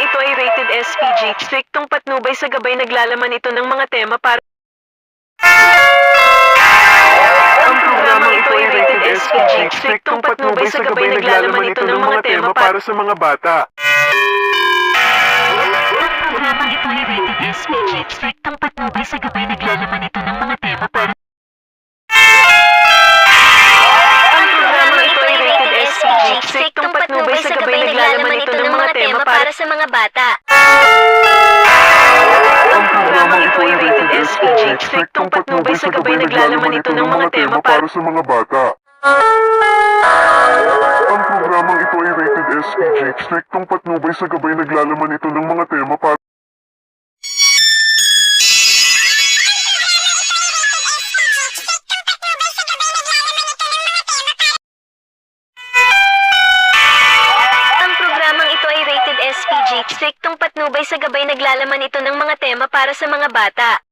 ito ay rated SPG. Striktong patnubay sa gabay, naglalaman ito ng mga tema para... Ang programang ito ay rated SPG. Striktong patnubay sa gabay, naglalaman ito ng mga tema para sa mga bata. Ang programang ito ay rated SPG. Striktong patnubay sa gabay, naglalaman ito ng mga tema para... Ang programang ito ay rated SPG. Striktong patnubay sa gabay, naglalaman ito ng mga tema para sa mga bata. Ang programang ito ay rated SPG. Striktong patnubay sa gabay, naglalaman ito ng mga tema para sa mga bata. Ang programang ito ay rated SPG. Striktong patnubay sa gabay, naglalaman ito ng mga tema para... Ang programang ito ay rated SPG. Striktong patnubay sa gabay, naglalaman ito ng mga tema para sa mga bata.